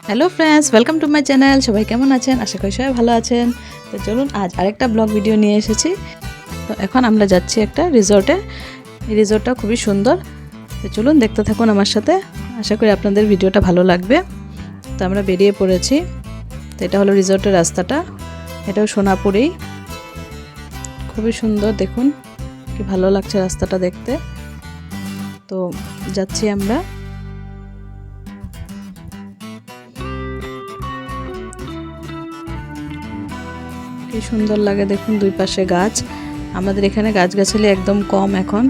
Hello friends, welcome to my channel. সবাই কেমন আছেন? আশা করি সবাই ভালো আছেন। তো চলুন আজ আরেকটা ব্লগ ভিডিও নিয়ে এসেছি। তো এখন আমরা যাচ্ছি একটা রিসর্টে। এই রিসর্টটা খুবই সুন্দর। তো চলুন দেখতে থাকুন আমার সাথে। আশা করি আপনাদের ভিডিওটা ভালো লাগবে। তো আমরা বেরিয়ে পড়েছি। তো এটা হলো রিসর্টের রাস্তাটা। এটাও সোনাপুরেই। খুবই সুন্দর, দেখুন কি ভালো লাগছে রাস্তাটা দেখতে। তো যাচ্ছি আমরা। কি সুন্দর লাগে দেখুন, দুই পাশে গাছ। আমাদের এখানে গাছগাছালি একদম কম এখন,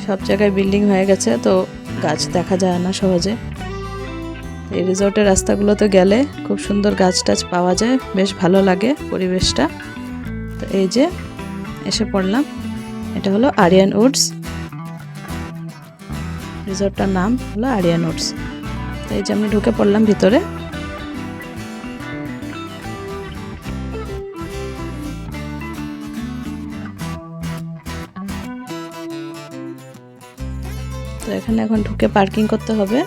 সব জায়গায় বিল্ডিং হয়ে গেছে, তো গাছ দেখা যায় না সহজে। এই রিসর্টের রাস্তাগুলোতে গেলে খুব সুন্দর গাছ টাছ পাওয়া যায়, বেশ ভালো লাগে পরিবেশটা। তো এই যে এসে পড়লাম, এটা হলো আরিয়ান উডস। রিসর্টটার নাম হলো আরিয়ান উডস। তো এই যে আমরা ঢুকে পড়লাম ভিতরে। তো এখানে এখন ঢুকে পার্কিং করতে হবে।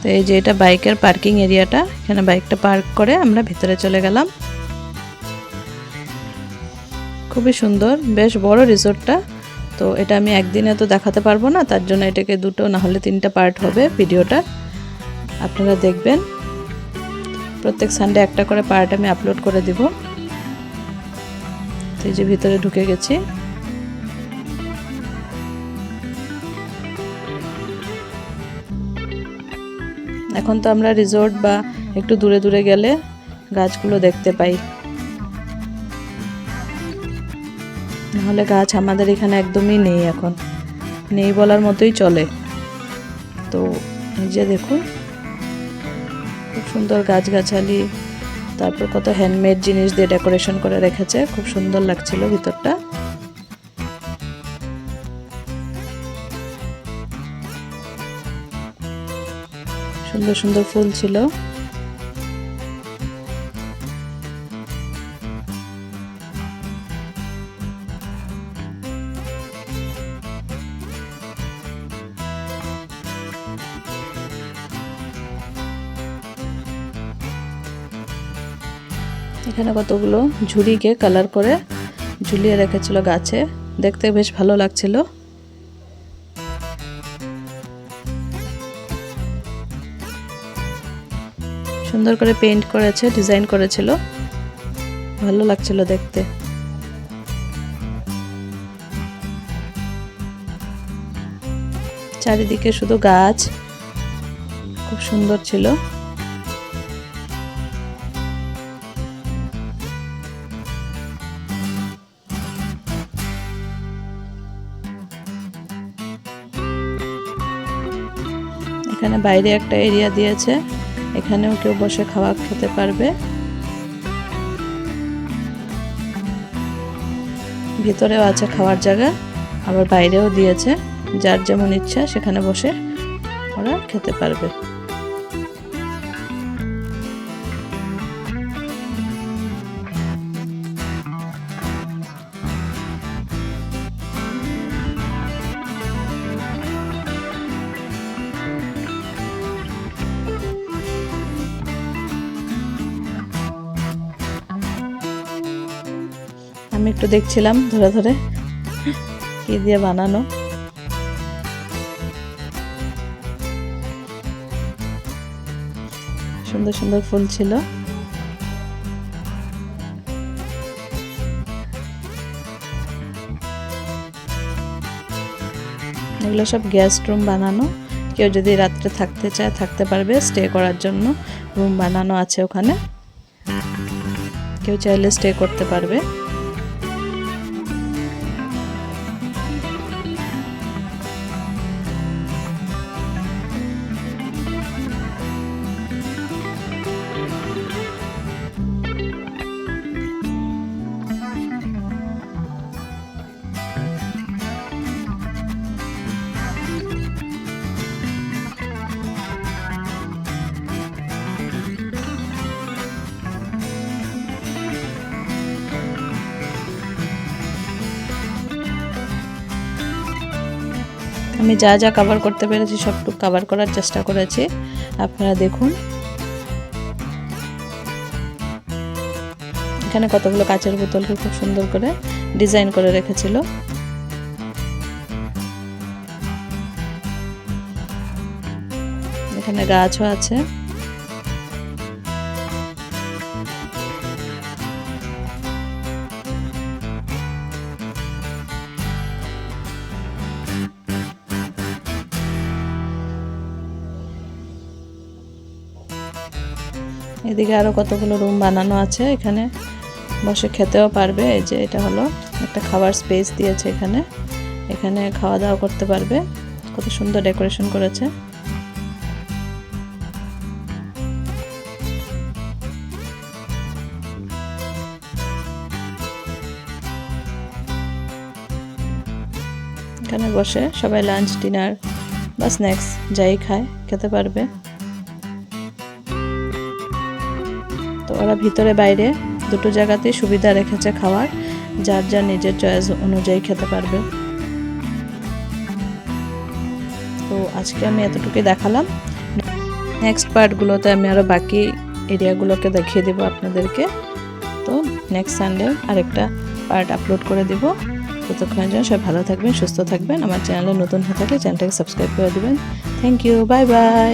তো এই যে এটা বাইকের পার্কিং এরিয়াটা, এখানে বাইকটা পার্ক করে আমরা ভিতরে চলে গেলাম। খুবই সুন্দর, বেশ বড় রিসর্টটা। তো এটা আমি একদিনে তো দেখাতে পারবো না, তার জন্য এটাকে দুটো না হলে তিনটা পার্ট হবে ভিডিওটা, আপনারা দেখবেন। প্রত্যেক সানডে একটা করে পার্ট আমি আপলোড করে দিব। তো এই যে ভিতরে ঢুকে গেছি। এখন তো আমরা রিসর্ট বা একটু দূরে দূরে গেলে গাছগুলো দেখতে পাই, নাহলে গাছ আমাদের এখানে একদমই নেই, এখন নেই বলার মতোই চলে। তো এই যে দেখুন খুব সুন্দর গাছগাছালি, তারপর কত হ্যান্ডমেড জিনিস দিয়ে ডেকোরেশন করে রেখেছে, খুব সুন্দর লাগছিল ভিতরটা। সুন্দর সুন্দর ফুল ছিল। এখানে কতগুলো ঝুড়িকে কালার করে ঝুলিয়ে রেখেছিল গাছে, দেখতে বেশ ভালো লাগছিল। সুন্দর করে পেইন্ট করেছে, ডিজাইন করেছিল, ভালো লাগছিল দেখতে। চারিদিকে শুধু গাছ, খুব সুন্দর ছিল। এখানে বাইরে একটা এরিয়া দিয়েছে, এখানেও কেউ বসে খাওয়া খেতে পারবে। ভিতরেও আছে খাওয়ার জায়গা, আবার বাইরেও দিয়েছে, যার যেমন ইচ্ছা সেখানে বসে ওরা খেতে পারবে। আমি একটু দেখছিলাম ধরে ধরে কি দিয়ে বানানো। সুন্দর সুন্দর ফুল ছিল। এগুলো সব গেস্ট রুম বানানো, কেউ যদি রাত্রে থাকতে চায় থাকতে পারবে, স্টে করার জন্য রুম বানানো আছে ওখানে, কেউ চাইলে স্টে করতে পারবে। আমি যা যা কভার করতে পেরেছি সবটুকু কভার করার চেষ্টা করেছি, আপনারা দেখুন। এখানে কতগুলো কাচের বোতলকে খুব সুন্দর করে ডিজাইন করে রেখেছিল। এখানে গাছও আছে। এদিকে আরো কতগুলো রুম বানানো আছে, এখানে বসে খেতেও পারবে। এই যে এটা হলো একটা খাবার স্পেস দিয়েছে, এখানে এখানে খাওয়া দাওয়া করতে পারবে। কত সুন্দর ডেকোরেশন করেছে। এখানে বসে সবাই লাঞ্চ, ডিনার বা স্ন্যাক্স যাই খায় খেতে পারবে। তো ওরা ভিতরে বাইরে দুটো জায়গাতেই সুবিধা রেখেছে খাওয়ার, যার যার নিজের চয়েস অনুযায়ী খেতে পারবে। তো আজকে আমি এতটুকুই দেখালাম। নেক্সট পার্টগুলোতে আমি আরও বাকি এরিয়াগুলোকে দেখিয়ে দেবো আপনাদেরকে। তো নেক্সট সানডে আরেকটা পার্ট আপলোড করে দেব। ততক্ষণের জন্য সবাই ভালো থাকবেন, সুস্থ থাকবেন। আমার চ্যানেলে নতুন হয়ে থাকলে চ্যানেলটাকে সাবস্ক্রাইব করে দেবেন। Thank you, bye by.